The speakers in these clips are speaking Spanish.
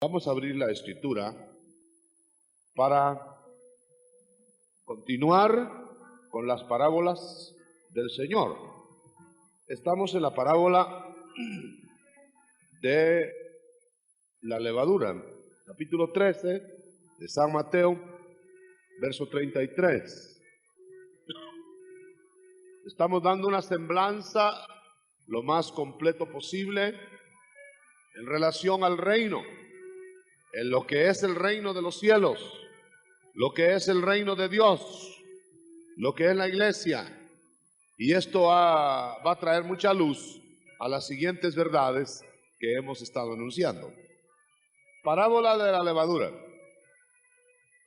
Vamos a abrir la escritura para continuar con las parábolas del Señor. Estamos en la parábola de la levadura, capítulo 13 de San Mateo, verso 33. Estamos dando una semblanza lo más completo posible en relación al reino, en lo que es el reino de los cielos, lo que es el reino de Dios, lo que es la iglesia. Y esto va a traer mucha luz a las siguientes verdades que hemos estado anunciando. Parábola de la levadura.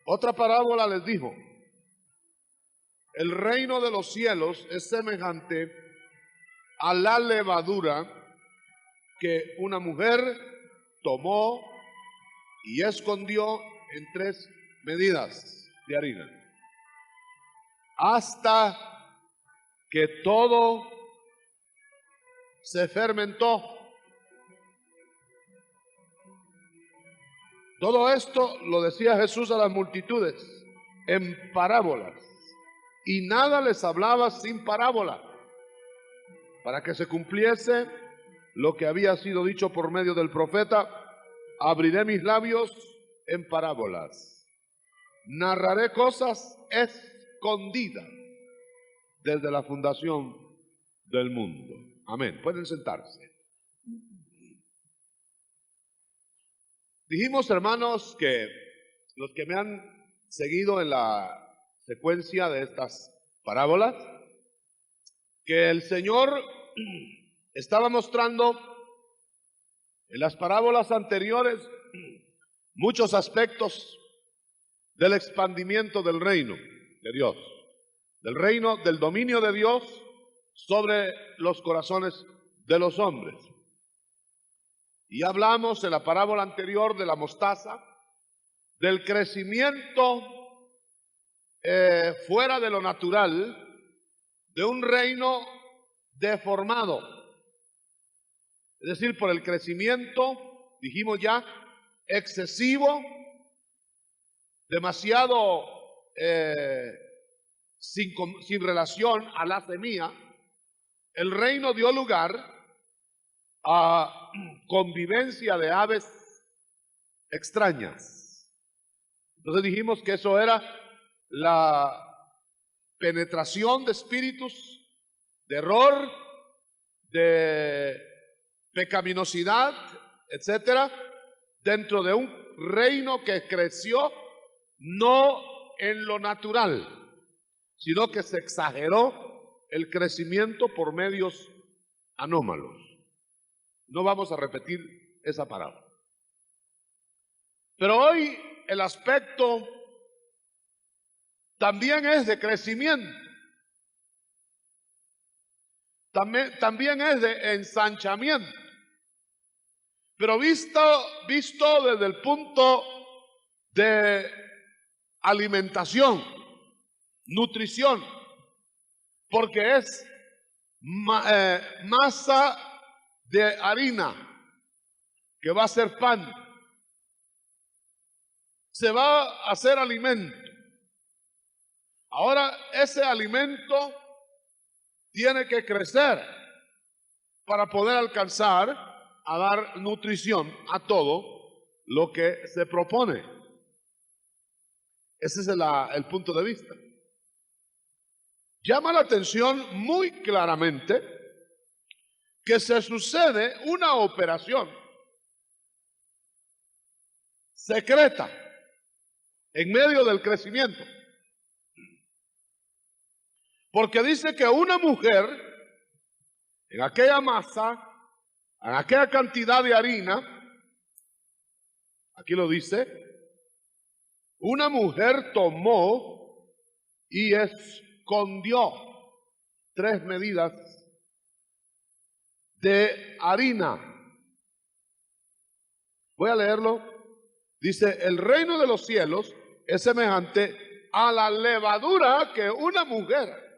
Otra parábola les dijo: el reino de los cielos es semejante a la levadura que una mujer tomó y escondió en 3 medidas de harina, hasta que todo se fermentó. Todo esto lo decía Jesús a las multitudes en parábolas, y nada les hablaba sin parábola, para que se cumpliese lo que había sido dicho por medio del profeta: abriré mis labios en parábolas, narraré cosas escondidas desde la fundación del mundo. Amén. Pueden sentarse. Dijimos, hermanos, que los que me han seguido en la secuencia de estas parábolas, que el Señor estaba mostrando en las parábolas anteriores muchos aspectos del expandimiento del reino de Dios, del reino, del dominio de Dios sobre los corazones de los hombres. Y hablamos en la parábola anterior de la mostaza, del crecimiento fuera de lo natural de un reino deformado. Es decir, por el crecimiento, dijimos ya, excesivo, demasiado sin relación a la semilla, el reino dio lugar a convivencia de aves extrañas. Entonces dijimos que eso era la penetración de espíritus, de error, de pecaminosidad, etcétera, dentro de un reino que creció no en lo natural, sino que se exageró el crecimiento por medios anómalos. No vamos a repetir esa parábola. Pero hoy el aspecto también es de crecimiento. También es de ensanchamiento, pero visto desde el punto de alimentación, nutrición, porque es masa de harina que va a ser pan, se va a hacer alimento. Ahora ese alimento tiene que crecer para poder alcanzar a dar nutrición a todo lo que se propone. Ese es el punto de vista. Llama la atención muy claramente que se sucede una operación secreta en medio del crecimiento. Porque dice que una mujer, en aquella masa, en aquella cantidad de harina, aquí lo dice, una mujer tomó y escondió 3 medidas de harina. Voy a leerlo. Dice: el reino de los cielos es semejante a la levadura que una mujer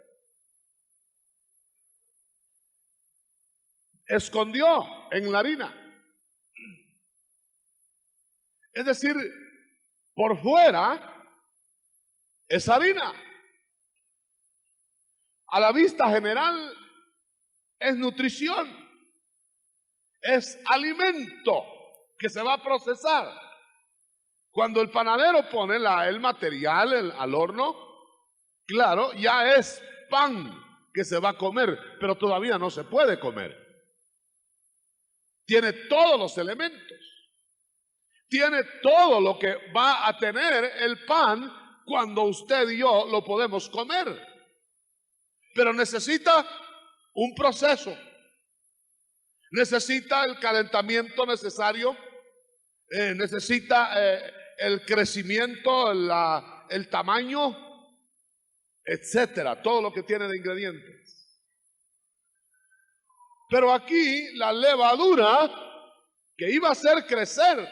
escondió en la harina. Es decir, por fuera es harina. A la vista general es nutrición, es alimento que se va a procesar. Cuando el panadero pone el material al horno, claro, ya es pan que se va a comer, pero todavía no se puede comer. Tiene todos los elementos. Tiene todo lo que va a tener el pan cuando usted y yo lo podemos comer. Pero necesita un proceso. Necesita el calentamiento necesario. Necesita el crecimiento, el tamaño, etcétera. Todo lo que tiene de ingredientes. Pero aquí la levadura que iba a hacer crecer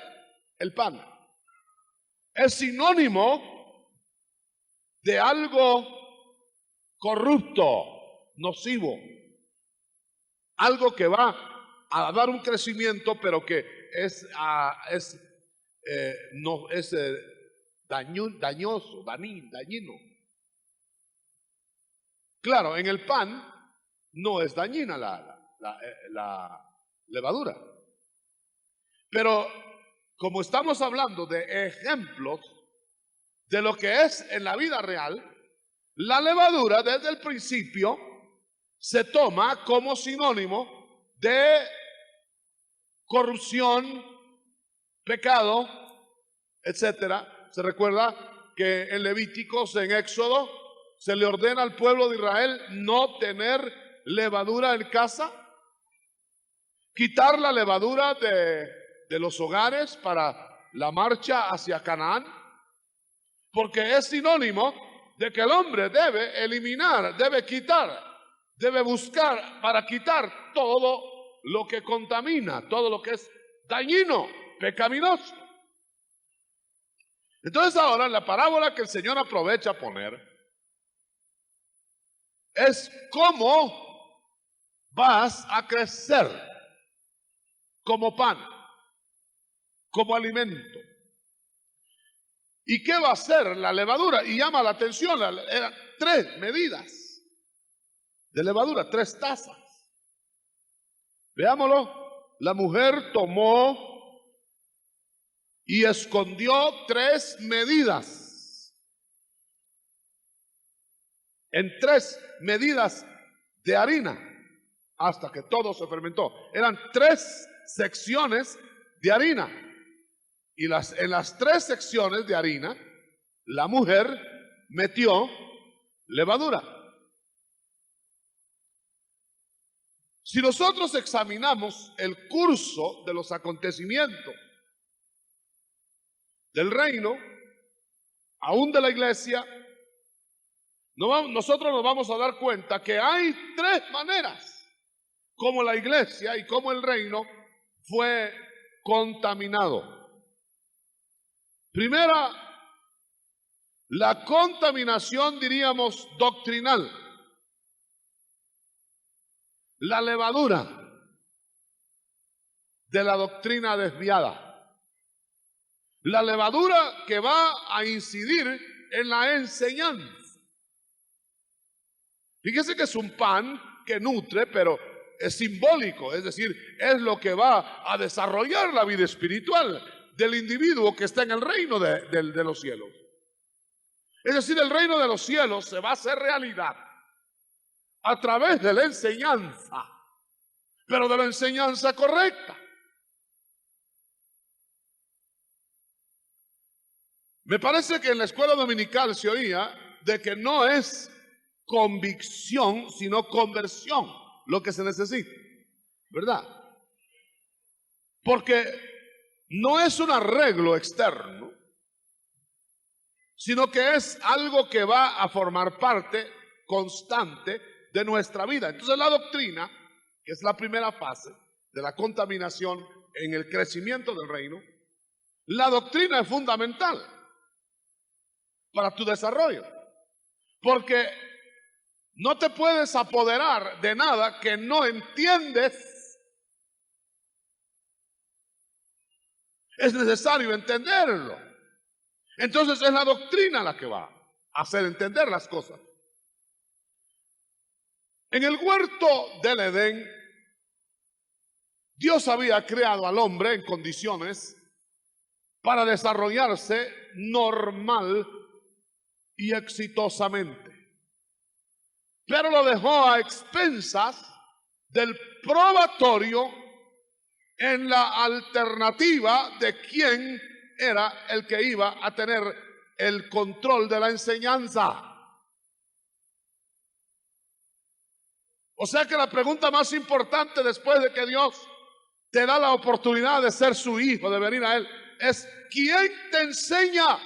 el pan es sinónimo de algo corrupto, nocivo, algo que va a dar un crecimiento, pero que es dañoso, dañino. Claro, en el pan no es dañina la levadura, pero como estamos hablando de ejemplos de lo que es en la vida real, la levadura desde el principio se toma como sinónimo de corrupción, pecado, etcétera. Se recuerda que en Levíticos, en Éxodo, se le ordena al pueblo de Israel no tener levadura en casa, quitar la levadura de los hogares para la marcha hacia Canaán, porque es sinónimo de que el hombre debe eliminar, debe quitar, debe buscar para quitar todo lo que contamina, todo lo que es dañino, pecaminoso. Entonces ahora la parábola que el Señor aprovecha a poner es cómo vas a crecer como pan, como alimento. ¿Y qué va a hacer la levadura? Y llama la atención, eran 3 medidas de levadura, 3 tazas. Veámoslo. La mujer tomó y escondió 3 medidas. En 3 medidas de harina, hasta que todo se fermentó. Eran 3 secciones de harina. Y en las 3 secciones de harina, la mujer metió levadura. Si nosotros examinamos el curso de los acontecimientos del reino, aún de la iglesia, nosotros nos vamos a dar cuenta que hay 3 maneras como la iglesia y como el reino fue contaminado. Primera, la contaminación, diríamos, doctrinal. La levadura de la doctrina desviada. La levadura que va a incidir en la enseñanza. Fíjese que es un pan que nutre, pero es simbólico, es decir, es lo que va a desarrollar la vida espiritual del individuo que está en el reino de los cielos. Es decir, el reino de los cielos se va a hacer realidad a través de la enseñanza, pero de la enseñanza correcta. Me parece que en la escuela dominical se oía de que no es convicción, sino conversión lo que se necesita, ¿verdad? Porque no es un arreglo externo, sino que es algo que va a formar parte constante de nuestra vida. Entonces la doctrina, que es la primera fase de la contaminación en el crecimiento del reino, la doctrina es fundamental para tu desarrollo, porque no te puedes apoderar de nada que no entiendes. Es necesario entenderlo. Entonces es la doctrina la que va a hacer entender las cosas. En el huerto del Edén, Dios había creado al hombre en condiciones para desarrollarse normal y exitosamente, pero lo dejó a expensas del probatorio en la alternativa de quién era el que iba a tener el control de la enseñanza. O sea que la pregunta más importante después de que Dios te da la oportunidad de ser su hijo, de venir a Él, es ¿quién te enseña?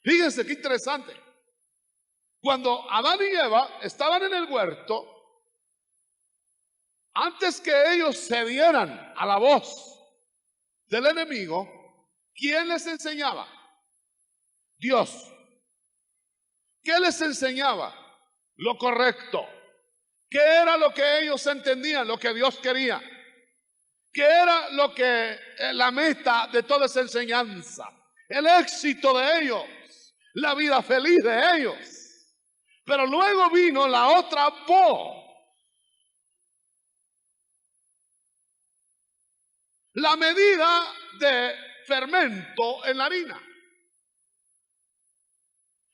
Fíjense qué interesante. Cuando Adán y Eva estaban en el huerto, antes que ellos cedieran a la voz del enemigo, ¿quién les enseñaba? Dios. ¿Qué les enseñaba? Lo correcto. ¿Qué era lo que ellos entendían, lo que Dios quería? ¿Qué era lo que la meta de toda esa enseñanza? El éxito de ellos, la vida feliz de ellos. Pero luego vino la otra voz. La medida de fermento en la harina.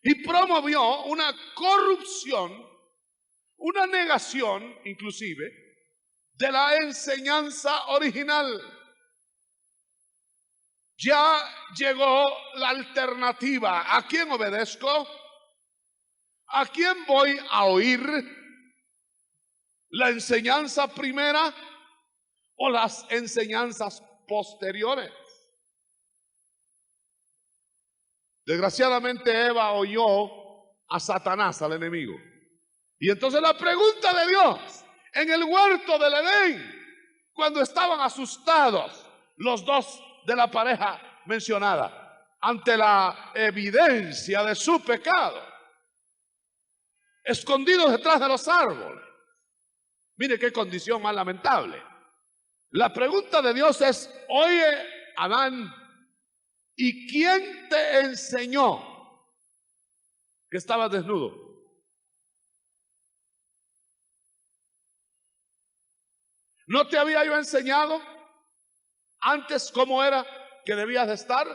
Y promovió una corrupción, una negación inclusive, de la enseñanza original. Ya llegó la alternativa. ¿A quién obedezco? ¿A quién voy a oír? ¿La enseñanza primera o las enseñanzas posteriores? Desgraciadamente Eva oyó a Satanás, al enemigo. Y entonces la pregunta de Dios en el huerto del Edén, cuando estaban asustados los dos de la pareja mencionada, ante la evidencia de su pecado, escondidos detrás de los árboles. Mire qué condición más lamentable. La pregunta de Dios es: oye, Adán, ¿y quién te enseñó que estabas desnudo? ¿No te había yo enseñado antes cómo era que debías de estar?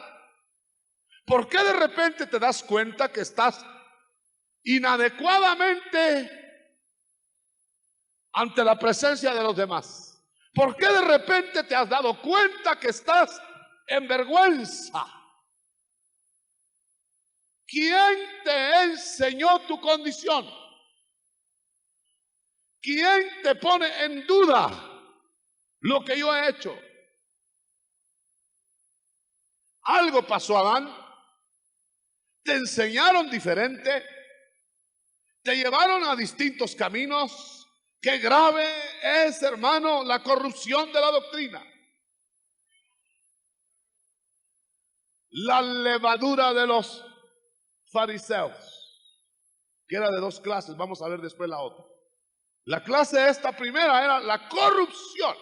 ¿Por qué de repente te das cuenta que estás inadecuadamente ante la presencia de los demás? ¿Por qué de repente te has dado cuenta que estás en vergüenza? ¿Quién te enseñó tu condición? ¿Quién te pone en duda lo que yo he hecho? Algo pasó, Adán. Te enseñaron diferente. Te llevaron a distintos caminos. Qué grave es, hermano, la corrupción de la doctrina. La levadura de los fariseos, que era de dos clases, vamos a ver después la otra. La clase esta primera era la corrupción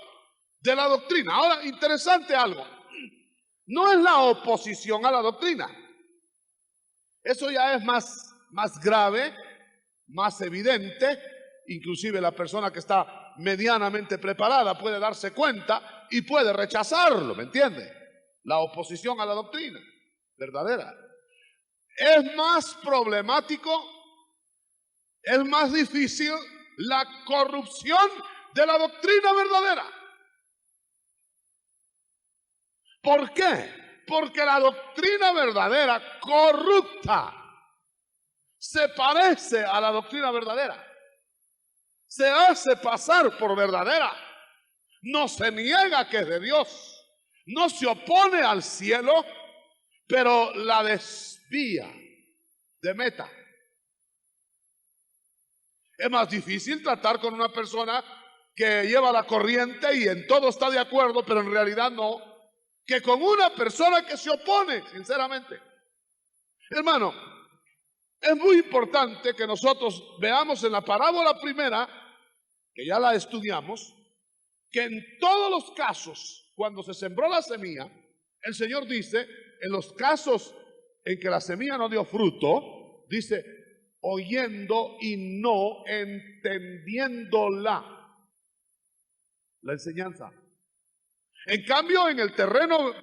de la doctrina. Ahora, interesante algo, no es la oposición a la doctrina. Eso ya es más grave, más evidente. Inclusive la persona que está medianamente preparada puede darse cuenta y puede rechazarlo, ¿me entiende? La oposición a la doctrina verdadera. Es más problemático, es más difícil la corrupción de la doctrina verdadera. ¿Por qué? Porque la doctrina verdadera corrupta se parece a la doctrina verdadera. Se hace pasar por verdadera. No se niega que es de Dios. No se opone al cielo, pero la desvía de meta. Es más difícil tratar con una persona que lleva la corriente y en todo está de acuerdo, pero en realidad no, que con una persona que se opone, sinceramente. Hermano, es muy importante que nosotros veamos en la parábola primera, que ya la estudiamos, que en todos los casos, cuando se sembró la semilla, el Señor dice, en los casos en que la semilla no dio fruto, dice, oyendo y no entendiéndola, la enseñanza. En cambio, en el terreno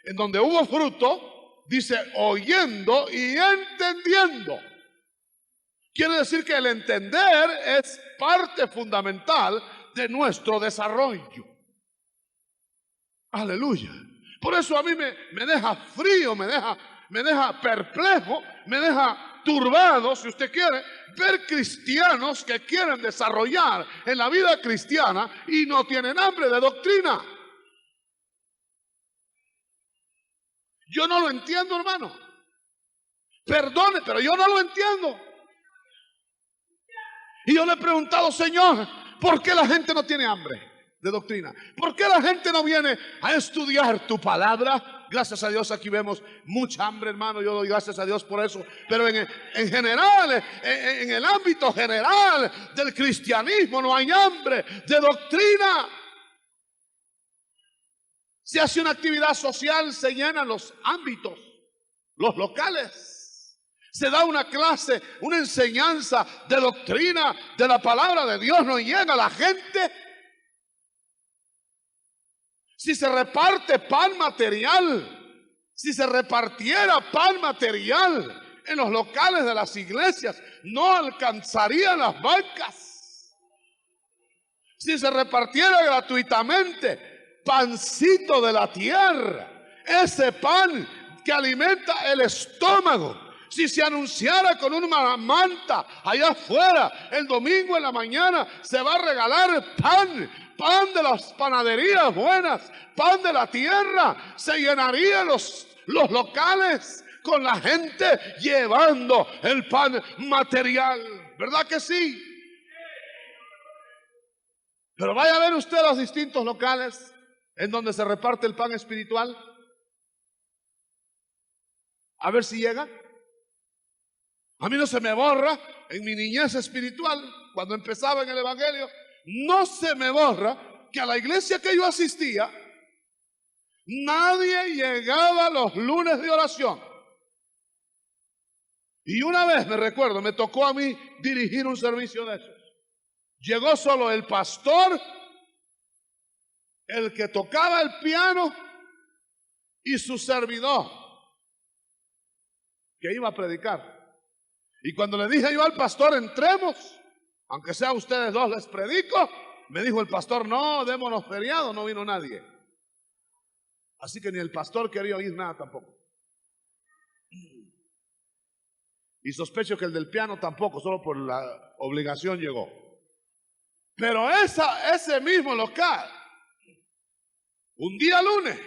en donde hubo fruto, dice, oyendo y entendiendo. Quiere decir que el entender es parte fundamental de nuestro desarrollo. Aleluya. Por eso a mí me deja frío, me deja perplejo, me deja turbado, si usted quiere, ver cristianos que quieren desarrollar en la vida cristiana y no tienen hambre de doctrina. Yo no lo entiendo, hermano. Perdone, pero yo no lo entiendo. Y yo le he preguntado, Señor, ¿por qué la gente no tiene hambre de doctrina? ¿Por qué la gente no viene a estudiar tu palabra? Gracias a Dios aquí vemos mucha hambre, hermano. Yo doy gracias a Dios por eso. Pero en general, en el ámbito general del cristianismo no hay hambre de doctrina. Se hace una actividad social, se llenan los ámbitos, los locales. Se da una clase, una enseñanza de doctrina de la palabra de Dios, no llega a la gente. Si se reparte pan material, si se repartiera pan material en los locales de las iglesias, no alcanzarían las bancas. Si se repartiera gratuitamente pancito de la tierra, ese pan que alimenta el estómago, si se anunciara con una manta allá afuera, el domingo en la mañana se va a regalar pan de las panaderías buenas, pan de la tierra, se llenarían los locales con la gente llevando el pan material. ¿Verdad que sí? Pero vaya a ver usted los distintos locales en donde se reparte el pan espiritual. A ver si llega. A mí no se me borra en mi niñez espiritual, cuando empezaba en el evangelio, no se me borra que a la iglesia que yo asistía, nadie llegaba los lunes de oración. Y una vez me recuerdo, me tocó a mí dirigir un servicio de esos. Llegó solo el pastor, el que tocaba el piano y su servidor, que iba a predicar. Y cuando le dije yo al pastor, entremos, aunque sea ustedes dos les predico, me dijo el pastor, no, démonos feriado, no vino nadie. Así que ni el pastor quería oír nada tampoco. Y sospecho que el del piano tampoco, solo por la obligación llegó. Pero ese mismo local, un día lunes,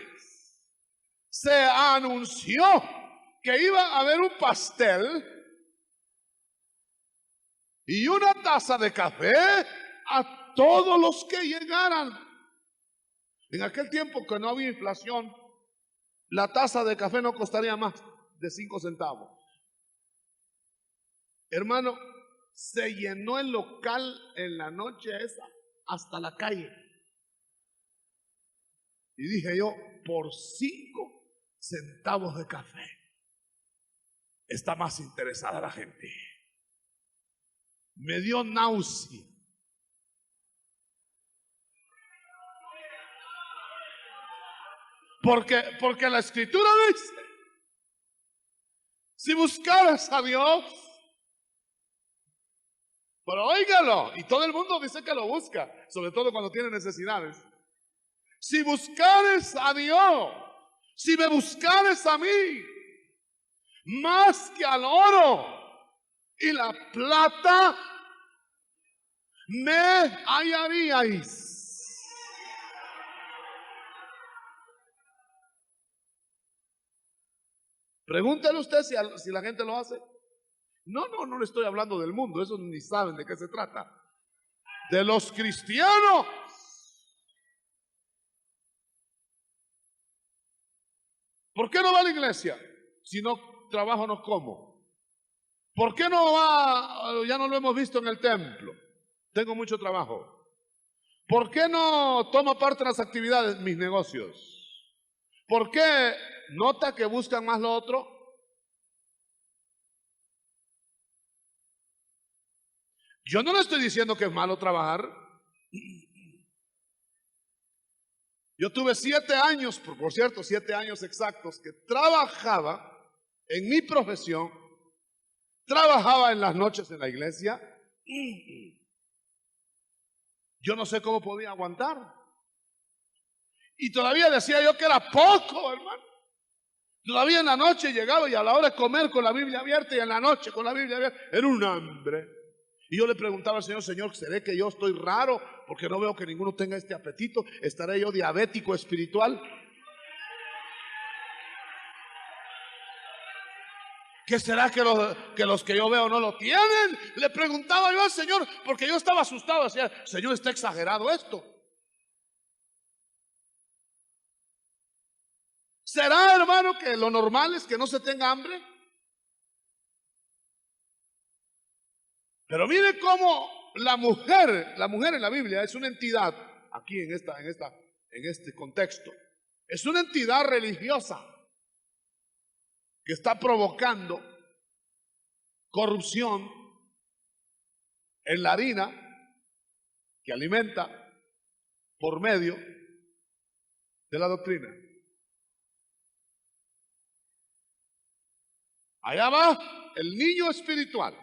se anunció que iba a haber un pastel y una taza de café a todos los que llegaran. En aquel tiempo que no había inflación, la taza de café no costaría más de 5 centavos. Hermano, se llenó el local en la noche esa hasta la calle. Y dije yo, por 5 centavos de café está más interesada la gente. Me dio náusea. Porque la escritura dice, si buscaras a Dios, pero óigalo, y todo el mundo dice que lo busca, sobre todo cuando tiene necesidades. Si buscares a Dios, si me buscares a mí, más que al oro y la plata, me hallaríais. Pregúntele usted si la gente lo hace. No le estoy hablando del mundo, eso ni saben de qué se trata. De los cristianos. ¿Por qué no va a la iglesia? Si no trabajo no como. ¿Por qué no va? Ya no lo hemos visto en el templo. Tengo mucho trabajo. ¿Por qué no toma parte en las actividades? Mis negocios. ¿Por qué nota que buscan más lo otro? Yo no le estoy diciendo que es malo trabajar. Yo tuve 7 años, por cierto, 7 años exactos, que trabajaba en mi profesión, trabajaba en las noches en la iglesia. Yo no sé cómo podía aguantar. Y todavía decía yo que era poco, hermano. Todavía en la noche llegaba y a la hora de comer con la Biblia abierta y en la noche con la Biblia abierta, era un hambre. Y yo le preguntaba al Señor, Señor, ¿seré que yo estoy raro? Porque no veo que ninguno tenga este apetito. ¿Estaré yo diabético espiritual? ¿Qué será que los que yo veo no lo tienen? Le preguntaba yo al Señor, porque yo estaba asustado. Decía, Señor, está exagerado esto. ¿Será, hermano, que lo normal es que no se tenga hambre? Pero mire cómo la mujer en la Biblia es una entidad, aquí en este contexto, es una entidad religiosa que está provocando corrupción en la harina que alimenta por medio de la doctrina. Allá va el niño espiritual,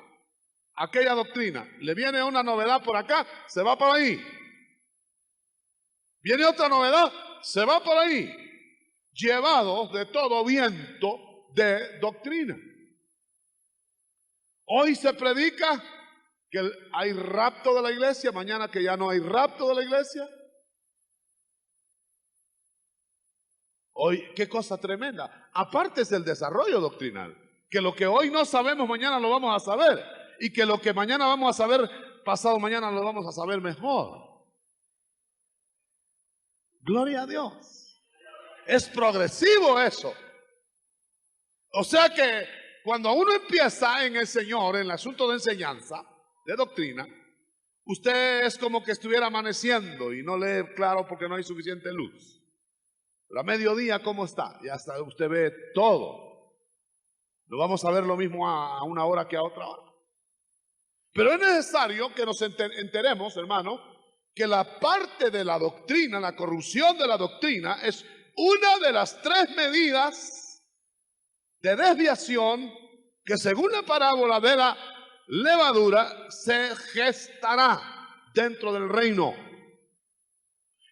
aquella doctrina. Le viene una novedad por acá, se va por ahí. Viene otra novedad, se va por ahí. Llevados de todo viento de doctrina. Hoy se predica que hay rapto de la iglesia, mañana que ya no hay rapto de la iglesia. Hoy, qué cosa tremenda. Aparte es el desarrollo doctrinal, que lo que hoy no sabemos, mañana lo vamos a saber, y que lo que mañana vamos a saber, pasado mañana lo vamos a saber mejor. Gloria a Dios. Es progresivo eso. O sea que cuando uno empieza en el Señor, en el asunto de enseñanza, de doctrina, usted es como que estuviera amaneciendo y no lee claro porque no hay suficiente luz. Pero a mediodía, ¿cómo está? Ya está, usted ve todo. No vamos a ver lo mismo a una hora que a otra hora. Pero es necesario que nos enteremos, hermano, que la parte de la doctrina, la corrupción de la doctrina, es una de las 3 medidas de desviación que según la parábola de la levadura se gestará dentro del reino.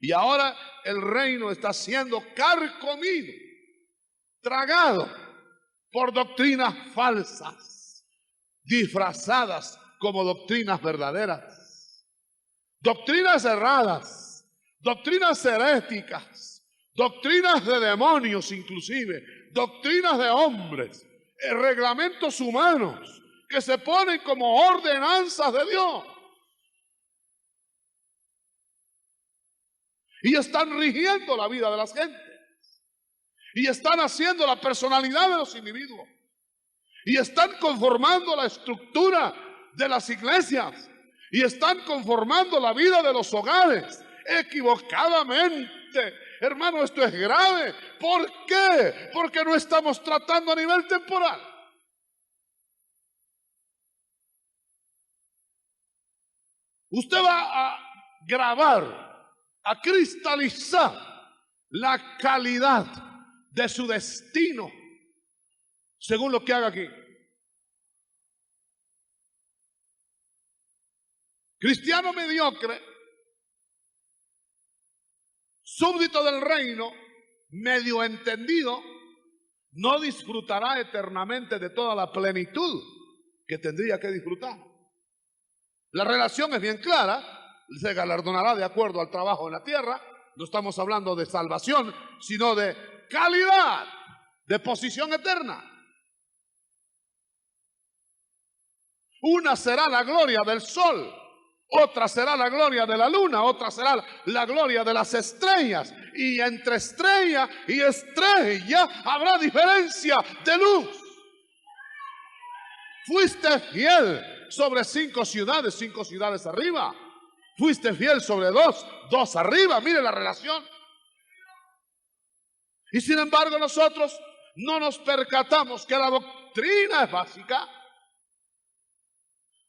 Y ahora el reino está siendo carcomido, tragado por doctrinas falsas, disfrazadas como doctrinas verdaderas, doctrinas erradas, doctrinas heréticas, doctrinas de demonios inclusive, doctrinas de hombres, reglamentos humanos que se ponen como ordenanzas de Dios y están rigiendo la vida de las gentes y están haciendo la personalidad de los individuos y están conformando la estructura de las iglesias y están conformando la vida de los hogares equivocadamente. Hermano, esto es grave. ¿Por qué? Porque no estamos tratando a nivel temporal. Usted va a grabar, a cristalizar la calidad de su destino según lo que haga aquí. Cristiano mediocre, súbdito del reino, medio entendido, no disfrutará eternamente de toda la plenitud que tendría que disfrutar. La relación es bien clara, se galardonará de acuerdo al trabajo en la tierra. No estamos hablando de salvación, sino de calidad, de posición eterna. Una será la gloria del sol, otra será la gloria de la luna, otra será la gloria de las estrellas. Y entre estrella y estrella habrá diferencia de luz. Fuiste fiel sobre 5 ciudades arriba. Fuiste fiel sobre dos, dos arriba, mire la relación. Y sin embargo nosotros no nos percatamos que la doctrina es básica.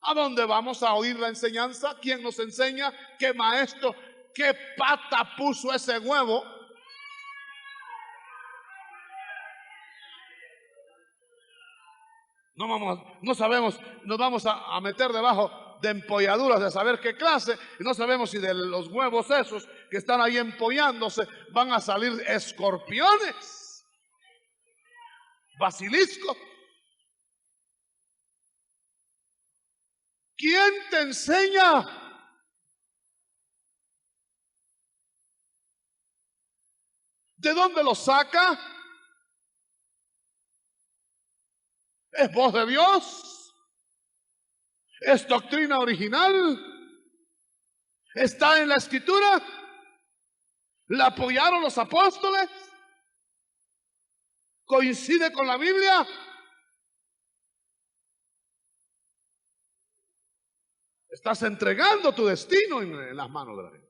¿A dónde vamos a oír la enseñanza? ¿Quién nos enseña? ¿Qué maestro? ¿Qué pata puso ese huevo? No sabemos, nos vamos a meter debajo de empolladuras de saber qué clase, y no sabemos si de los huevos esos que están ahí empollándose van a salir escorpiones, basiliscos. ¿Quién te enseña? ¿De dónde lo saca? ¿Es voz de Dios? ¿Es doctrina original? ¿Está en la Escritura? ¿La apoyaron los apóstoles? ¿Coincide con la Biblia? Estás entregando tu destino en las manos de la gente.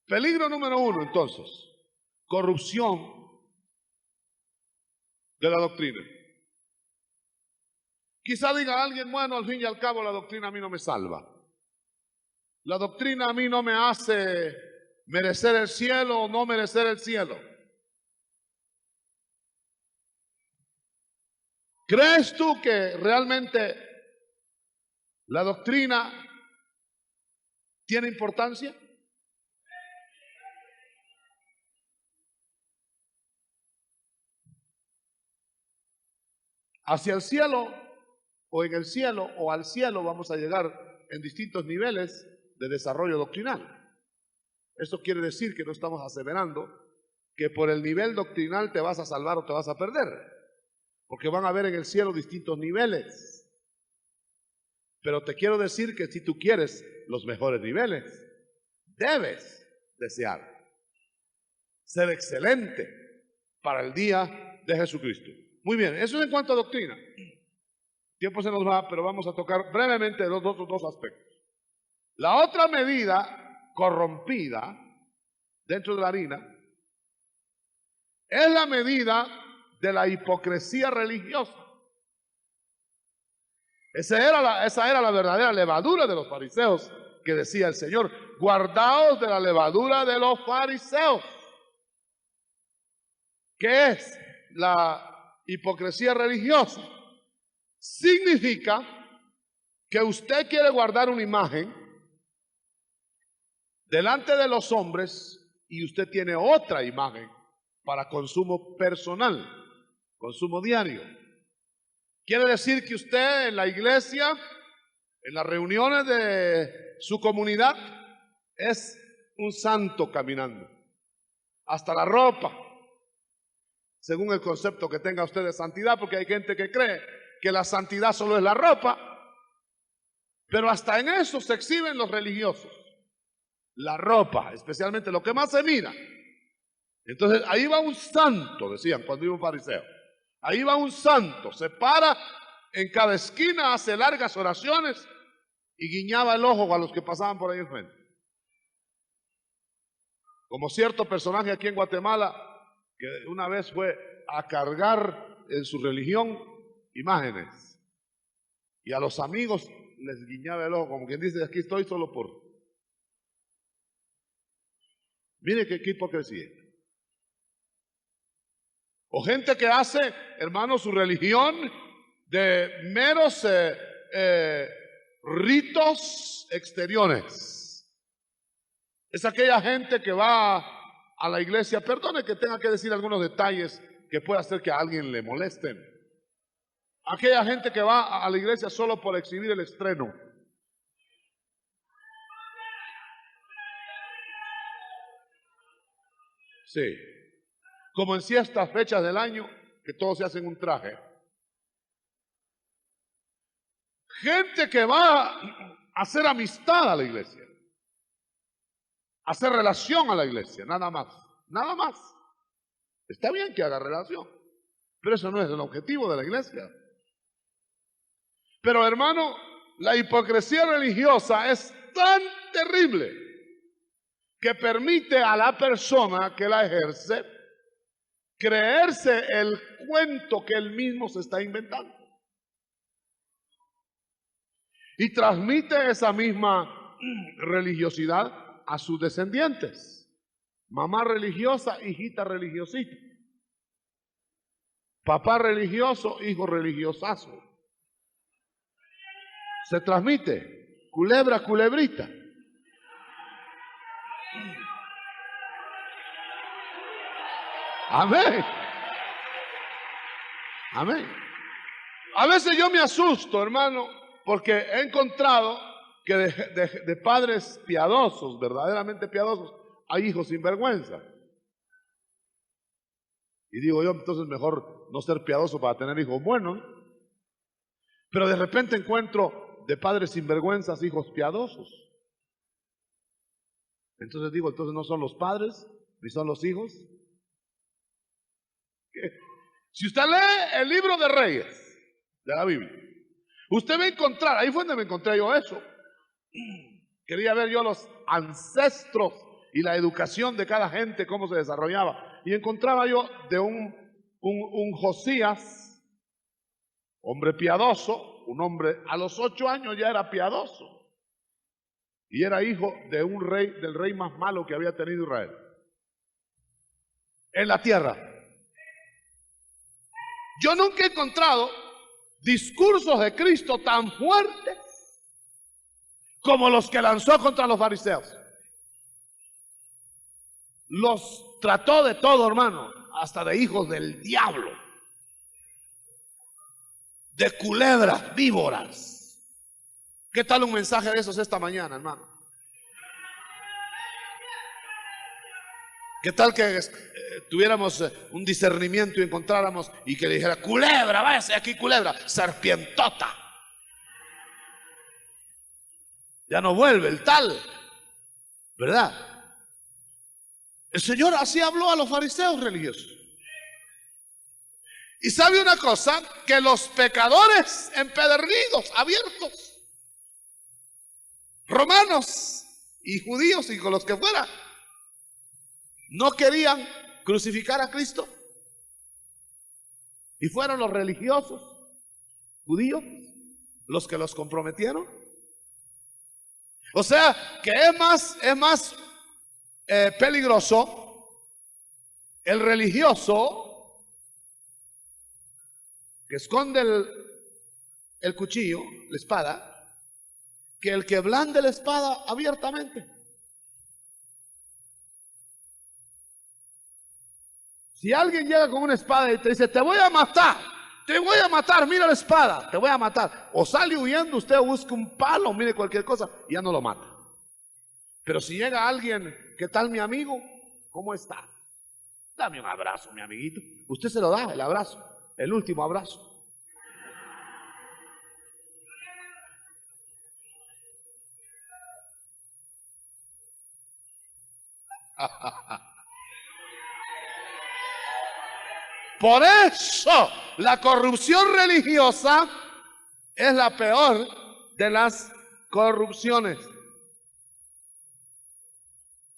Peligro número 1, entonces, corrupción de la doctrina. Quizá diga alguien, bueno, al fin y al cabo la doctrina a mí no me salva. La doctrina a mí no me hace merecer el cielo o no merecer el cielo. ¿Crees tú que realmente la doctrina tiene importancia? Hacia el cielo o en el cielo o al cielo vamos a llegar en distintos niveles de desarrollo doctrinal. Eso quiere decir que no estamos aseverando que por el nivel doctrinal te vas a salvar o te vas a perder, porque van a haber en el cielo distintos niveles. Pero te quiero decir que si tú quieres los mejores niveles, debes desear ser excelente para el día de Jesucristo. Muy bien, eso es en cuanto a doctrina. Tiempo se nos va, pero vamos a tocar brevemente dos aspectos. La otra medida corrompida dentro de la harina es la medida de la hipocresía religiosa. Esa era la verdadera levadura de los fariseos, que decía el Señor: guardaos de la levadura de los fariseos. ¿Qué es la hipocresía religiosa? Significa que usted quiere guardar una imagen delante de los hombres y usted tiene otra imagen para consumo personal, consumo diario. Quiere decir que usted en la iglesia, en las reuniones de su comunidad, es un santo caminando. Hasta la ropa, según el concepto que tenga usted de santidad, porque hay gente que cree que la santidad solo es la ropa, pero hasta en eso se exhiben los religiosos. La ropa, especialmente lo que más se mira. Entonces ahí va un santo, decían cuando iba un fariseo. Ahí va un santo, se para en cada esquina, hace largas oraciones y guiñaba el ojo a los que pasaban por ahí enfrente. Como cierto personaje aquí en Guatemala que una vez fue a cargar en su religión imágenes y a los amigos les guiñaba el ojo, como quien dice: aquí estoy solo por... Mire qué hipocresía. O gente que hace, hermano, su religión de meros ritos exteriores. Es aquella gente que va a la iglesia, perdone que tenga que decir algunos detalles que pueda hacer que a alguien le molesten. Aquella gente que va a la iglesia solo por exhibir el estreno. Sí. Como en ciertas fechas del año, que todos se hacen un traje. Gente que va a hacer amistad a la iglesia, a hacer relación a la iglesia, nada más, nada más. Está bien que haga relación, Pero eso no es el objetivo de la iglesia. Pero hermano, la hipocresía religiosa es tan terrible que permite a la persona que la ejerce creerse el cuento que él mismo se está inventando. Y transmite esa misma religiosidad a sus descendientes. Mamá religiosa, hijita religiosita. Papá religioso, hijo religiosazo. Se transmite, culebra, culebrita. Amén. Amén. A veces yo me asusto, hermano, porque he encontrado que de padres piadosos, verdaderamente piadosos, hay hijos sin vergüenza. Y digo yo, entonces mejor no ser piadoso para tener hijos buenos. Pero de repente encuentro de padres sinvergüenzas hijos piadosos. Entonces digo, entonces no son los padres, ni son los hijos. ¿Qué? Si usted lee el libro de Reyes, de la Biblia, usted va a encontrar, ahí fue donde me encontré yo eso. Quería ver yo los ancestros y la educación de cada gente, cómo se desarrollaba. Y encontraba yo de un Josías, hombre piadoso, un hombre a los 8 años ya era piadoso. Y era hijo de un rey, del rey más malo que había tenido Israel en la tierra. Yo nunca he encontrado discursos de Cristo tan fuertes como los que lanzó contra los fariseos. Los trató de todo, hermano, hasta de hijos del diablo, de culebras, víboras. ¿Qué tal un mensaje de esos esta mañana, hermano? ¿Qué tal que tuviéramos un discernimiento y encontráramos y que le dijera, culebra, váyase aquí, culebra, serpientota? Ya no vuelve el tal, ¿verdad? El Señor así habló a los fariseos religiosos. Y sabe una cosa, que los pecadores empedernidos, abiertos, romanos y judíos y con los que fuera, no querían crucificar a Cristo. Y fueron los religiosos judíos los que los comprometieron. O sea, que es más peligroso el religioso que esconde el cuchillo, la espada, que el que blande la espada abiertamente. Si alguien llega con una espada y te dice, te voy a matar, mira la espada, te voy a matar, o sale huyendo, usted busca un palo, mire cualquier cosa, y ya no lo mata. Pero si llega alguien, ¿qué tal mi amigo? ¿Cómo está? Dame un abrazo, mi amiguito. Usted se lo da, el abrazo, el último abrazo. Por eso la corrupción religiosa es la peor de las corrupciones.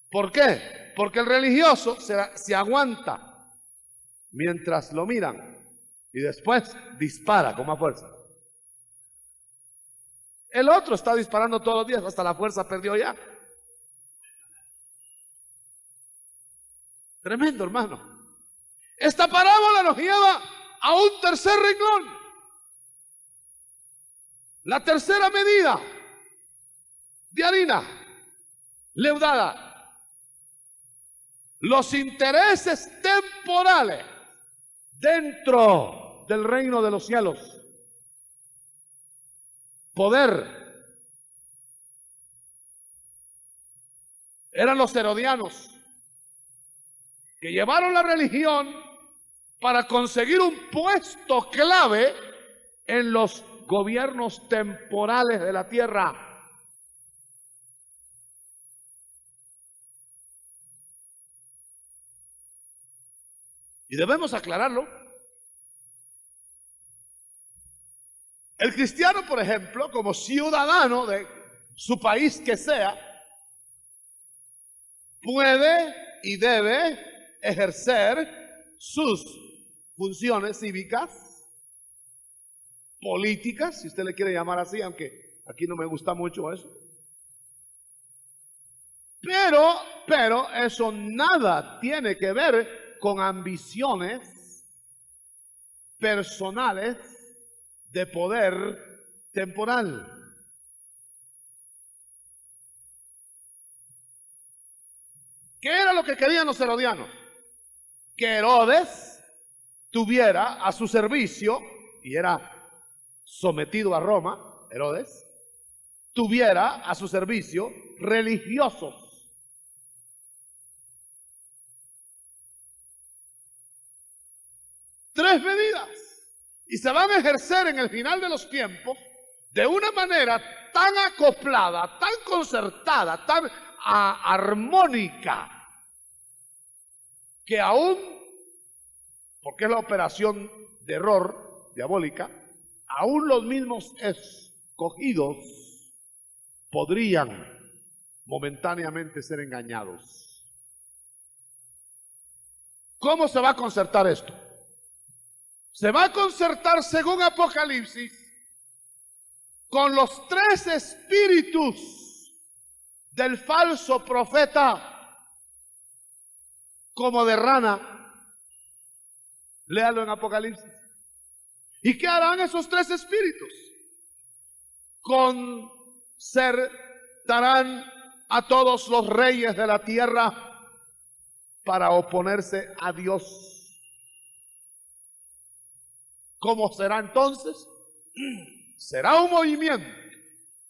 ¿Por qué? Porque el religioso se aguanta mientras lo miran y después dispara con más fuerza. El otro está disparando todos los días, hasta la fuerza perdió ya. Tremendo, hermano. Esta parábola nos lleva a un tercer renglón. La tercera medida de harina leudada. Los intereses temporales dentro del reino de los cielos. Poder. Eran los herodianos que llevaron la religión para conseguir un puesto clave en los gobiernos temporales de la tierra. Y debemos aclararlo, El cristiano, por ejemplo, como ciudadano de su país que sea, puede y debe ejercer sus funciones cívicas, políticas, si usted le quiere llamar así, aunque aquí no me gusta mucho eso. Pero eso nada tiene que ver con ambiciones personales de poder temporal. ¿Qué era lo que querían los herodianos? Que Herodes tuviera a su servicio, y era sometido a Roma, Herodes, tuviera a su servicio religiosos. Tres medidas. Y se van a ejercer en el final de los tiempos de una manera tan acoplada, tan concertada, tan armónica, que aún, porque es la operación de error diabólica, aún los mismos escogidos podrían momentáneamente ser engañados. ¿Cómo se va a concertar esto? Se va a concertar, según Apocalipsis, con los tres espíritus del falso profeta, como de rana. Léalo en Apocalipsis. ¿Y qué harán esos tres espíritus? Concertarán a todos los reyes de la tierra para oponerse a Dios. ¿Cómo será entonces? Será un movimiento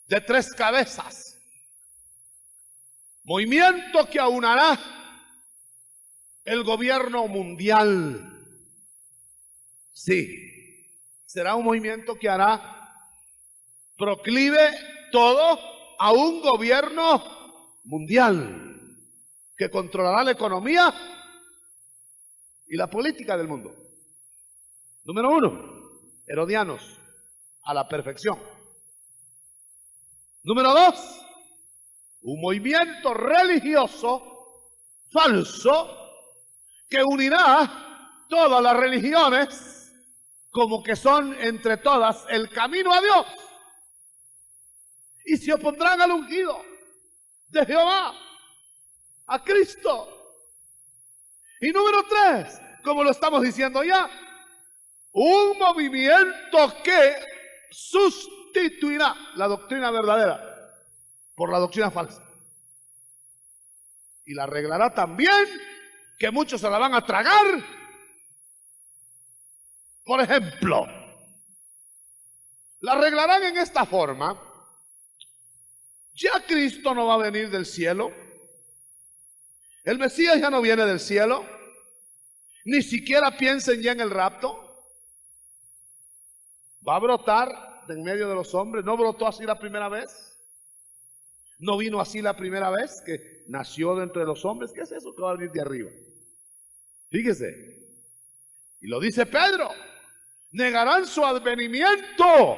de tres cabezas. Movimiento que aunará el gobierno mundial. Sí, será un movimiento que hará proclive todo a un gobierno mundial que controlará la economía y la política del mundo. Número uno, herodianos a la perfección. Número dos, un movimiento religioso falso que unirá todas las religiones como que son entre todas el camino a Dios, y se opondrán al ungido de Jehová, a Cristo. Y número tres, como lo estamos diciendo ya, un movimiento que sustituirá la doctrina verdadera por la doctrina falsa. Y la arreglará también, que muchos se la van a tragar. Por ejemplo, la arreglarán en esta forma. Ya Cristo no va a venir del cielo. El Mesías ya no viene del cielo. Ni siquiera piensen ya en el rapto. Va a brotar de en medio de los hombres. ¿No brotó así la primera vez? ¿No vino así la primera vez que nació de entre los hombres? ¿Qué es eso que va a venir de arriba? Fíjese. Y lo dice Pedro. Negarán su advenimiento.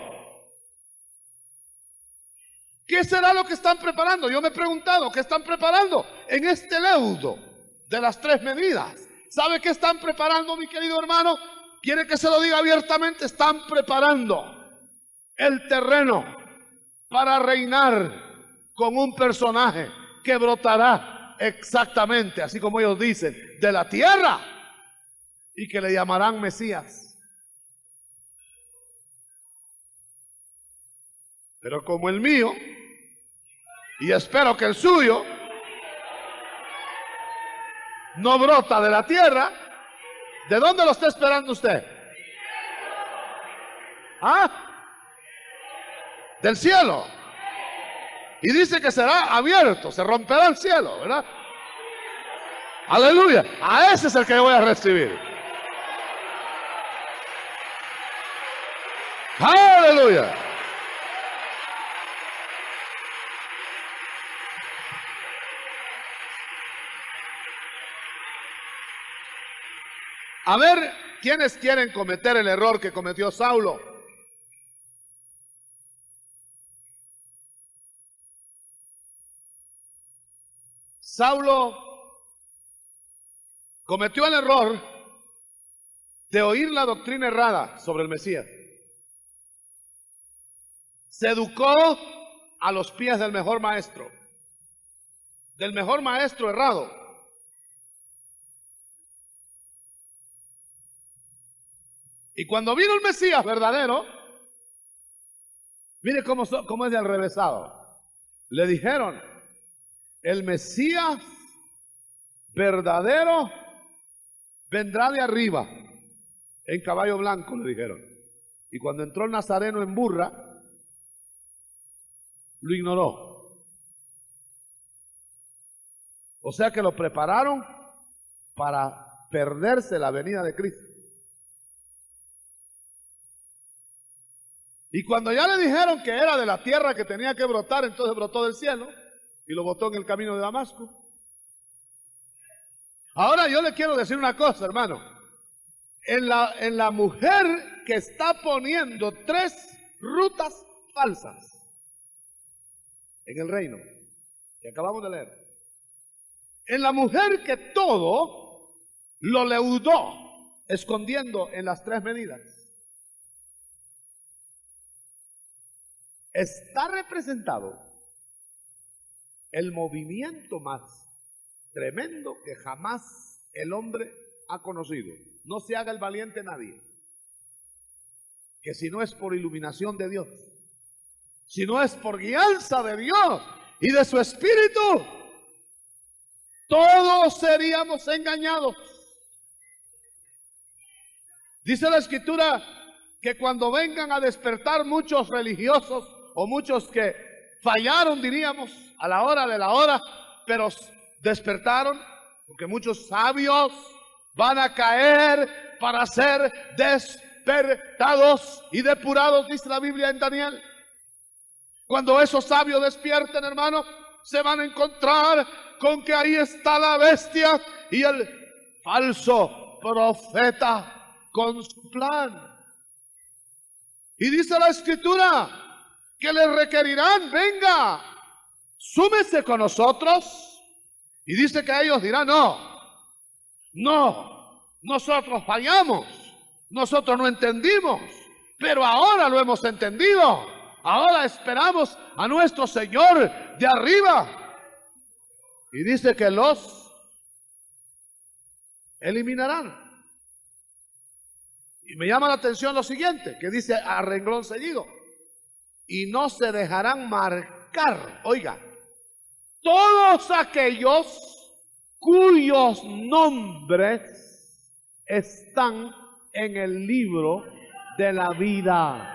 ¿Qué será lo que están preparando? Yo me he preguntado, ¿qué están preparando en este leudo de las tres medidas? ¿Sabe qué están preparando, mi querido hermano? ¿Quiere que se lo diga abiertamente? Están preparando el terreno para reinar con un personaje que brotará exactamente, así como ellos dicen, de la tierra, y que le llamarán Mesías. Pero como el mío, y espero que el suyo, no brota de la tierra, ¿de dónde lo está esperando usted? ¿Ah? Del cielo. Y dice que será abierto, se romperá el cielo, ¿verdad? Aleluya. A ese es el que voy a recibir. Aleluya. A ver, ¿quiénes quieren cometer el error que cometió Saulo? Saulo cometió el error de oír la doctrina errada sobre el Mesías. Se educó a los pies del mejor maestro errado. Y cuando vino el Mesías verdadero, mire cómo es de alrevesado. Le dijeron, el Mesías verdadero vendrá de arriba, en caballo blanco, le dijeron. Y cuando entró el nazareno en burra, lo ignoró. O sea que lo prepararon para perderse la venida de Cristo. Y cuando ya le dijeron que era de la tierra que tenía que brotar, entonces brotó del cielo y lo botó en el camino de Damasco. Ahora yo le quiero decir una cosa, hermano. En la mujer que está poniendo 3 rutas falsas en el reino, que acabamos de leer. En la mujer que todo lo leudó, escondiendo en las 3 medidas. Está representado el movimiento más tremendo que jamás el hombre ha conocido. No se haga el valiente nadie, que si no es por iluminación de Dios, si no es por guianza de Dios y de su Espíritu, todos seríamos engañados. Dice la Escritura que cuando vengan a despertar muchos religiosos o muchos que fallaron, diríamos, a la hora de la hora, pero despertaron, porque muchos sabios van a caer para ser despertados y depurados, dice la Biblia en Daniel. Cuando esos sabios despierten, hermano, se van a encontrar con que ahí está la bestia y el falso profeta con su plan. Y dice la Escritura que les requerirán, venga, súmese con nosotros. Y dice que ellos dirán, no, nosotros fallamos, nosotros no entendimos, pero ahora lo hemos entendido, ahora esperamos a nuestro Señor de arriba. Y dice que los eliminarán. Y me llama la atención lo siguiente, que dice a renglón seguido, y no se dejarán marcar, oiga, todos aquellos cuyos nombres están en el libro de la vida.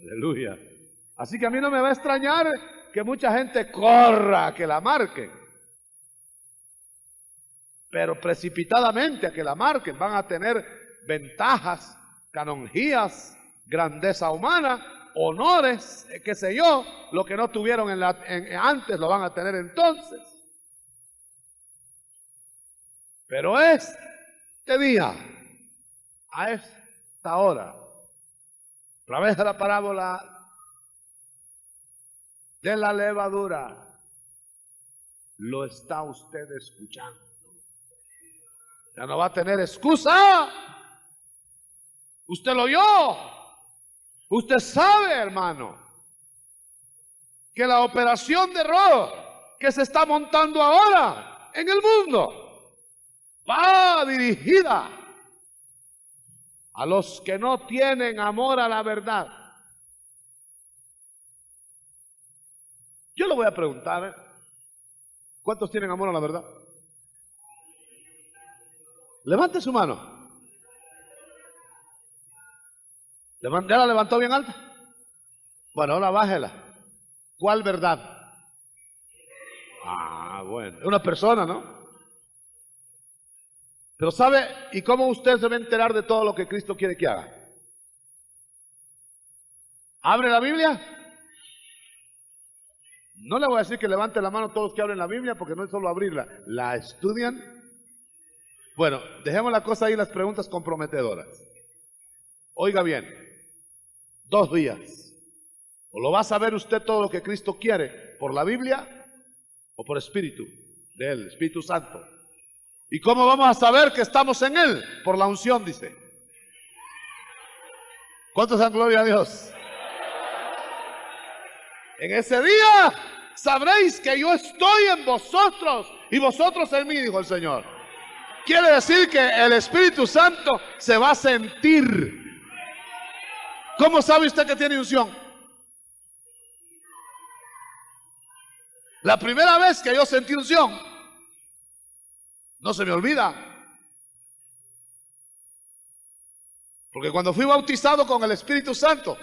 Aleluya. Así que a mí no me va a extrañar que mucha gente corra a que la marquen, pero precipitadamente a que la marquen van a tener ventajas, canonjías, grandeza humana, honores, qué sé yo, lo que no tuvieron antes lo van a tener entonces. Pero este día, a esta hora, a través de la parábola de la levadura, lo está usted escuchando. Ya no va a tener excusa. Usted lo oyó. Usted sabe, hermano, que la operación de error que se está montando ahora en el mundo va dirigida a los que no tienen amor a la verdad. Yo le voy a preguntar, ¿cuántos tienen amor a la verdad? Levante su mano. ¿Ya la levantó bien alta? Bueno, ahora bájela. ¿Cuál verdad? Ah, bueno. Es una persona, ¿no? Pero ¿sabe? ¿Y cómo usted se va a enterar de todo lo que Cristo quiere que haga? ¿Abre la Biblia? No le voy a decir que levante la mano todos los que abren la Biblia, porque no es solo abrirla. ¿La estudian? Bueno, dejemos la cosa ahí, las preguntas comprometedoras. Oiga bien, 2 días. ¿O lo va a saber usted todo lo que Cristo quiere por la Biblia o por Espíritu de Él, Espíritu Santo? ¿Y cómo vamos a saber que estamos en Él? Por la unción, dice. ¿Cuántos dan gloria a Dios? En ese día sabréis que yo estoy en vosotros y vosotros en mí, dijo el Señor. Quiere decir que el Espíritu Santo se va a sentir. ¿Cómo sabe usted que tiene unción? La primera vez que yo sentí unción, no se me olvida. Porque cuando fui bautizado con el Espíritu Santo,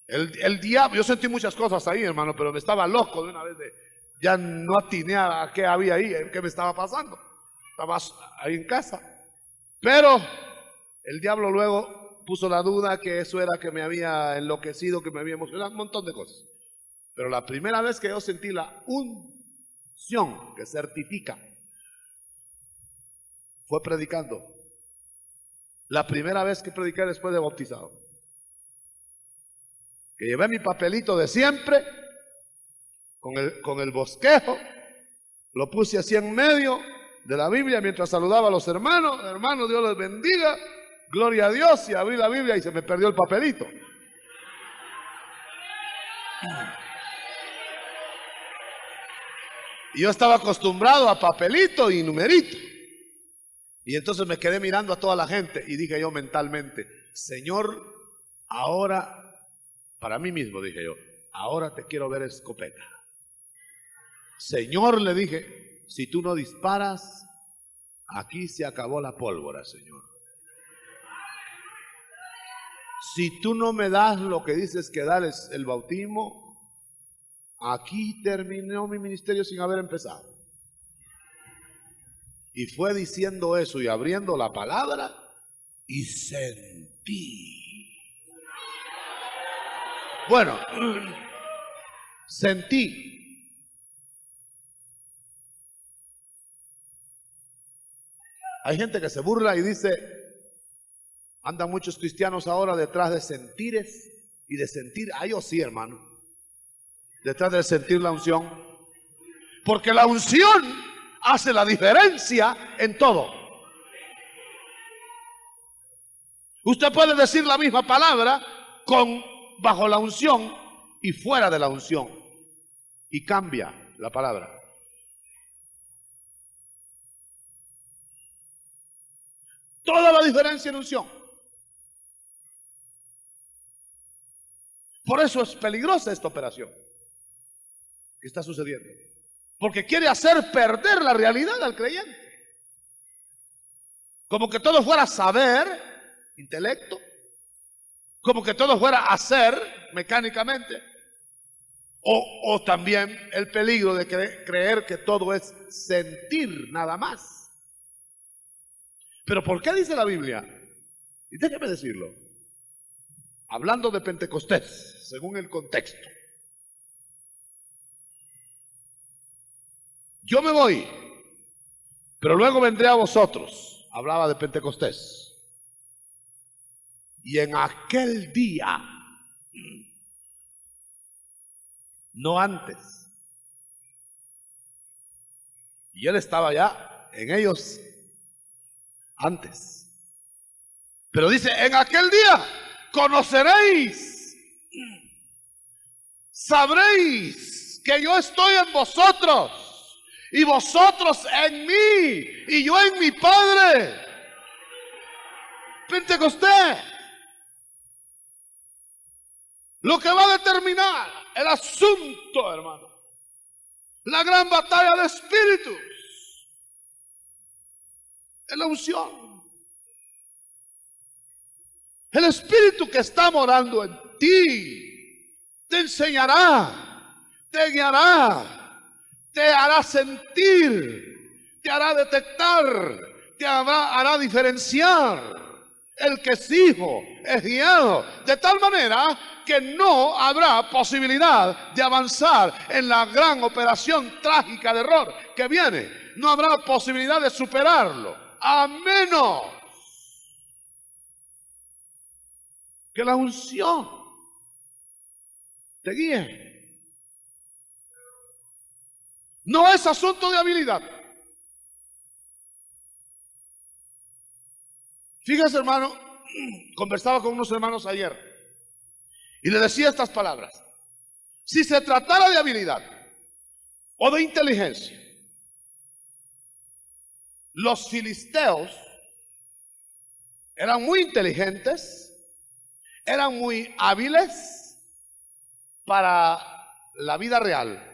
el diablo, yo sentí muchas cosas ahí, hermano, pero me estaba loco de una vez, ya no atiné a qué había ahí, qué me estaba pasando. Estaba ahí en casa. Pero el diablo luego puso la duda que eso era que me había enloquecido, que me había emocionado, un montón de cosas. Pero la primera vez que yo sentí la unción que certifica fue predicando. La primera vez que prediqué después de bautizado. Que llevé mi papelito de siempre con el bosquejo, lo puse así en medio de la Biblia mientras saludaba a los hermanos. Hermanos, Dios les bendiga, gloria a Dios, y abrí la Biblia y se me perdió el papelito. Y yo estaba acostumbrado a papelito y numerito. Y entonces me quedé mirando a toda la gente y dije yo mentalmente, Señor, ahora, para mí mismo dije yo, ahora te quiero ver escopeta. Señor, le dije, si tú no disparas, aquí se acabó la pólvora, Señor. Si tú no me das lo que dices que das el bautismo, aquí terminó mi ministerio sin haber empezado. Y fue diciendo eso y abriendo la palabra y sentí. Bueno, sentí. Hay gente que se burla y dice, andan muchos cristianos ahora detrás de sentires y de sentir. Ah, yo sí, hermano. Detrás de sentir la unción. Porque la unción hace la diferencia en todo. Usted puede decir la misma palabra bajo la unción y fuera de la unción. Y cambia la palabra. Toda la diferencia en unción. Por eso es peligrosa esta operación que está sucediendo. Porque quiere hacer perder la realidad al creyente. Como que todo fuera saber, intelecto. Como que todo fuera hacer mecánicamente. O también el peligro de creer que todo es sentir nada más. Pero ¿por qué dice la Biblia? Y déjeme decirlo. Hablando de Pentecostés, según el contexto. Yo me voy, pero luego vendré a vosotros. Hablaba de Pentecostés. Y en aquel día, no antes. Y él estaba ya en ellos antes. Pero dice, en aquel día conoceréis, sabréis que yo estoy en vosotros. Y vosotros en mí, y yo en mi Padre. Pentecostés. Lo que va a determinar el asunto, hermano. La gran batalla de espíritus. Es la unción. El espíritu que está morando en ti te enseñará, te guiará. Te hará sentir, te hará detectar, te hará diferenciar. El que es hijo es guiado, de tal manera que no habrá posibilidad de avanzar en la gran operación trágica de error que viene. No habrá posibilidad de superarlo, a menos que la unción te guíe. No es asunto de habilidad. Fíjese, hermano, conversaba con unos hermanos ayer y le decía estas palabras. Si se tratara de habilidad o de inteligencia, los filisteos eran muy inteligentes, eran muy hábiles para la vida real.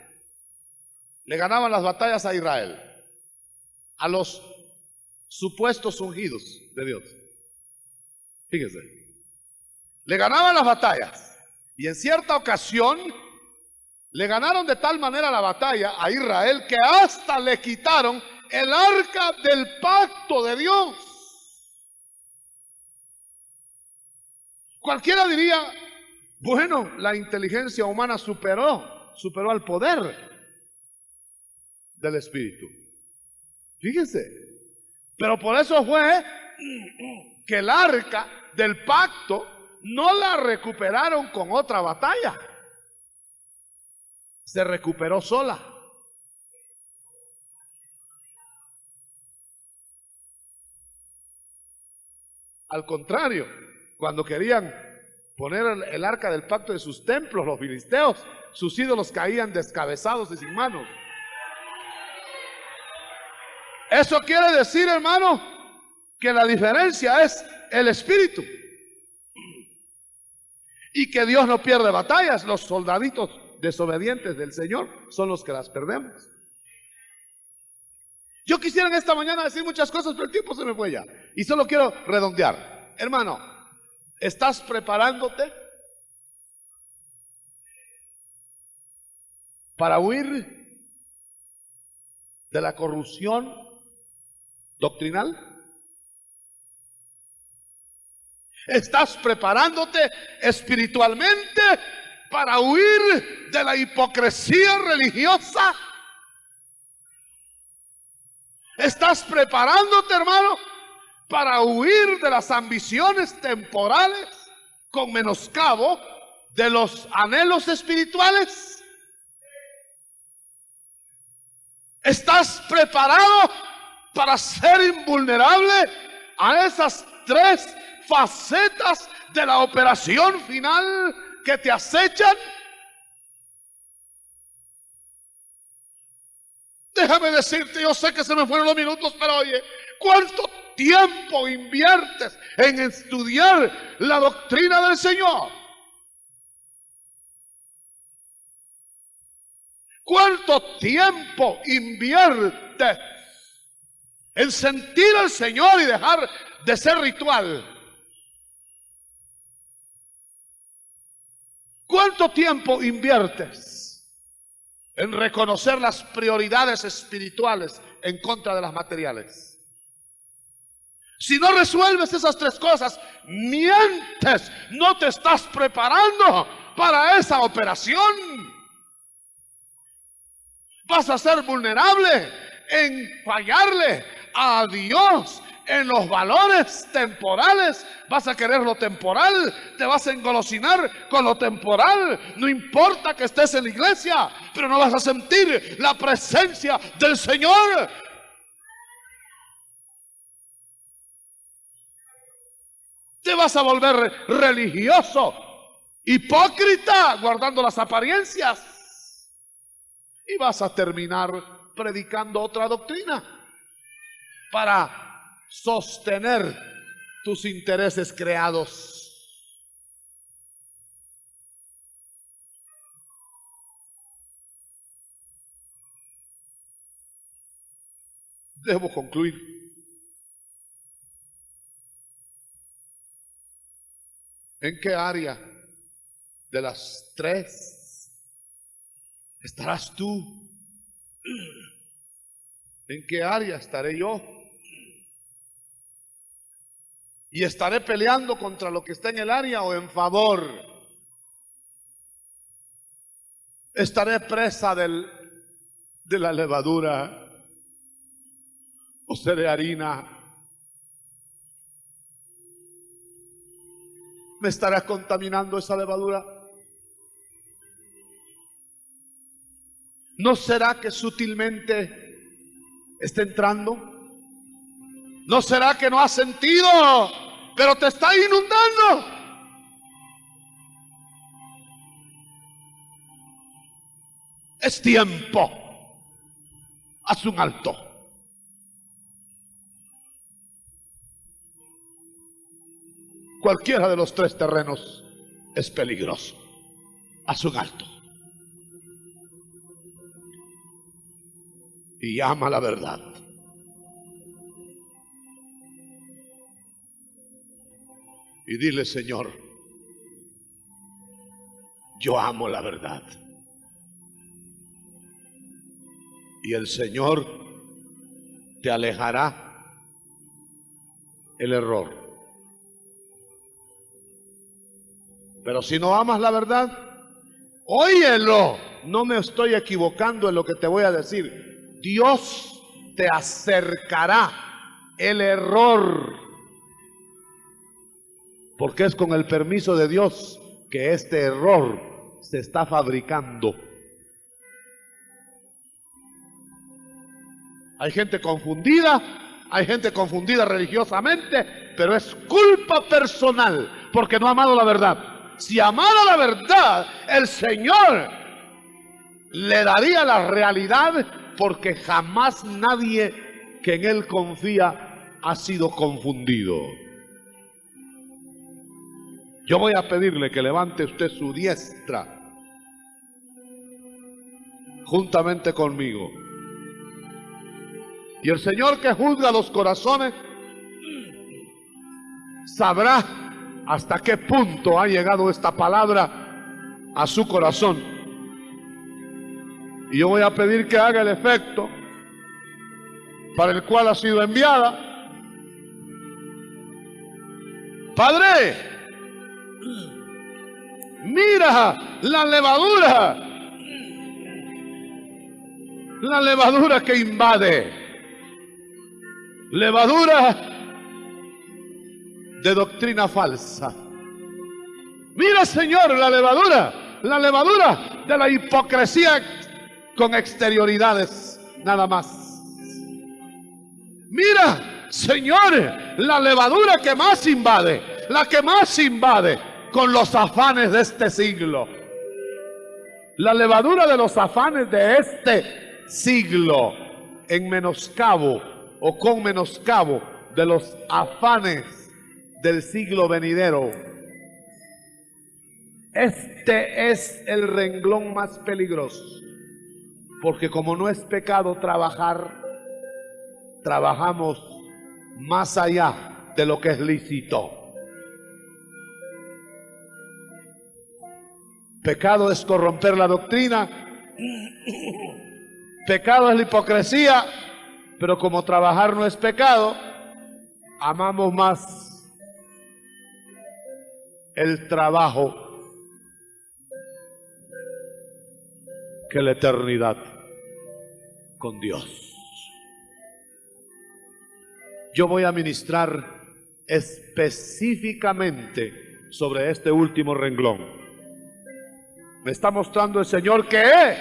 Le ganaban las batallas a Israel, a los supuestos ungidos de Dios. Fíjese, le ganaban las batallas y en cierta ocasión le ganaron de tal manera la batalla a Israel que hasta le quitaron el arca del pacto de Dios. Cualquiera diría, bueno, la inteligencia humana superó al poder del Espíritu. Fíjense, pero por eso fue que el arca del pacto no la recuperaron con otra batalla. Se recuperó sola. Al contrario, cuando querían poner el arca del pacto en sus templos, los filisteos, sus ídolos caían descabezados y sin manos. Eso quiere decir, hermano, que la diferencia es el espíritu. Y que Dios no pierde batallas. Los soldaditos desobedientes del Señor son los que las perdemos. Yo quisiera en esta mañana decir muchas cosas, pero el tiempo se me fue ya. Y solo quiero redondear. Hermano, ¿estás preparándote para huir de la corrupción doctrinal? ¿Estás preparándote espiritualmente para huir de la hipocresía religiosa? ¿Estás preparándote, hermano, para huir de las ambiciones temporales con menoscabo de los anhelos espirituales? ¿Estás preparado para ser invulnerable a esas tres facetas de la operación final que te acechan? Déjame decirte, yo sé que se me fueron los minutos, pero oye, ¿cuánto tiempo inviertes en estudiar la doctrina del Señor? ¿Cuánto tiempo inviertes en sentir al Señor y dejar de ser ritual? ¿Cuánto tiempo inviertes en reconocer las prioridades espirituales en contra de las materiales? Si no resuelves esas tres cosas, mientes, no te estás preparando para esa operación. Vas a ser vulnerable en fallarle a Dios en los valores temporales. Vas a querer lo temporal, te vas a engolosinar con lo temporal. No importa que estés en la iglesia, pero no vas a sentir la presencia del Señor. Te vas a volver religioso, hipócrita, guardando las apariencias, y vas a terminar predicando otra doctrina para sostener tus intereses creados. Debo concluir. ¿En qué área de las tres estarás tú? ¿En qué área estaré yo? ¿Y estaré peleando contra lo que está en el área o en favor? ¿Estaré presa de la levadura o seré harina? ¿Me estará contaminando esa levadura? ¿No será que sutilmente está entrando? ¿No será que no has sentido, pero te está inundando? Es tiempo. Haz un alto. Cualquiera de los tres terrenos es peligroso. Haz un alto. Y ama la verdad. Y dile, Señor, yo amo la verdad. Y el Señor te alejará el error. Pero si no amas la verdad, óyelo. No me estoy equivocando en lo que te voy a decir. Dios te acercará el error. Porque es con el permiso de Dios que este error se está fabricando. Hay gente confundida religiosamente, pero es culpa personal porque no ha amado la verdad. Si amara la verdad, el Señor le daría la realidad, porque jamás nadie que en Él confía ha sido confundido. Yo voy a pedirle que levante usted su diestra juntamente conmigo. Y el Señor, que juzga los corazones, sabrá hasta qué punto ha llegado esta palabra a su corazón. Y yo voy a pedir que haga el efecto para el cual ha sido enviada. Padre, mira la levadura que invade. Levadura de doctrina falsa. Mira, Señor, la levadura de la hipocresía con exterioridades nada más. Mira, Señor, la levadura que más invade, la que más invade con los afanes de este siglo. La levadura de los afanes de este siglo en menoscabo o con menoscabo de los afanes del siglo venidero. Este es el renglón más peligroso, porque como no es pecado trabajar, trabajamos más allá de lo que es lícito. Pecado es corromper la doctrina, pecado es la hipocresía, pero como trabajar no es pecado, amamos más el trabajo que la eternidad con Dios. Yo voy a ministrar específicamente sobre este último renglón. Me está mostrando el Señor que es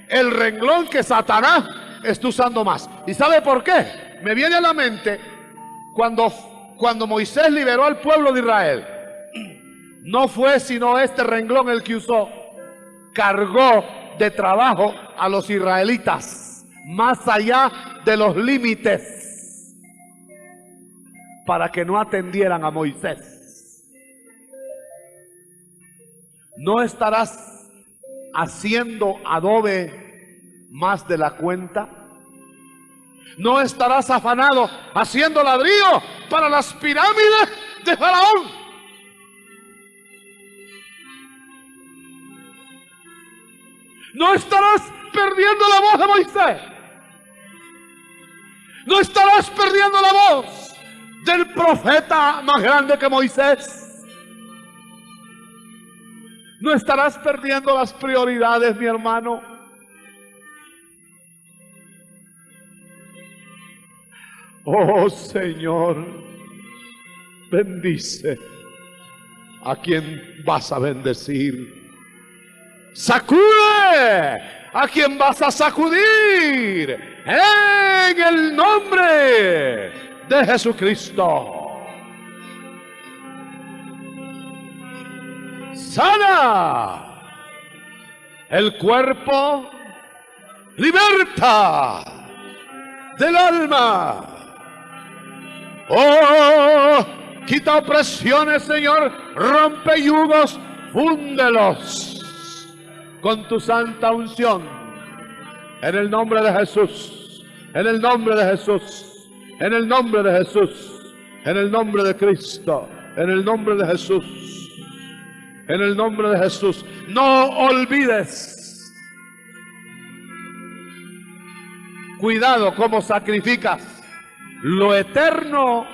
el renglón que Satanás está usando más. ¿Y sabe por qué? Me viene a la mente cuando Moisés liberó al pueblo de Israel. No fue sino este renglón el que usó. Cargó de trabajo a los israelitas más allá de los límites para que no atendieran a Moisés. ¿No estarás haciendo adobe más de la cuenta? ¿No estarás afanado haciendo ladrillo para las pirámides de Faraón? ¿No estarás perdiendo la voz de Moisés? ¿No estarás perdiendo la voz del profeta más grande que Moisés? ¿No estarás perdiendo las prioridades, mi hermano? Oh Señor, bendice a quien vas a bendecir. Sacude a quien vas a sacudir en el nombre de Jesucristo. Sana el cuerpo, liberta del alma. Oh, quita opresiones, Señor, rompe yugos, fúndelos con tu santa unción. En el nombre de Jesús, en el nombre de Jesús, en el nombre de Jesús, en el nombre de Cristo, en el nombre de Jesús, en el nombre de Jesús. No olvides. Cuidado cómo sacrificas lo eterno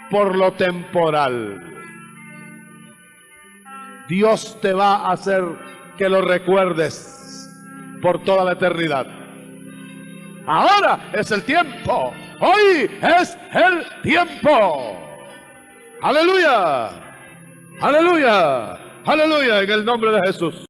por lo temporal. Dios te va a hacer que lo recuerdes por toda la eternidad. Ahora es el tiempo. Hoy es el tiempo. Aleluya. Aleluya. Aleluya. En el nombre de Jesús.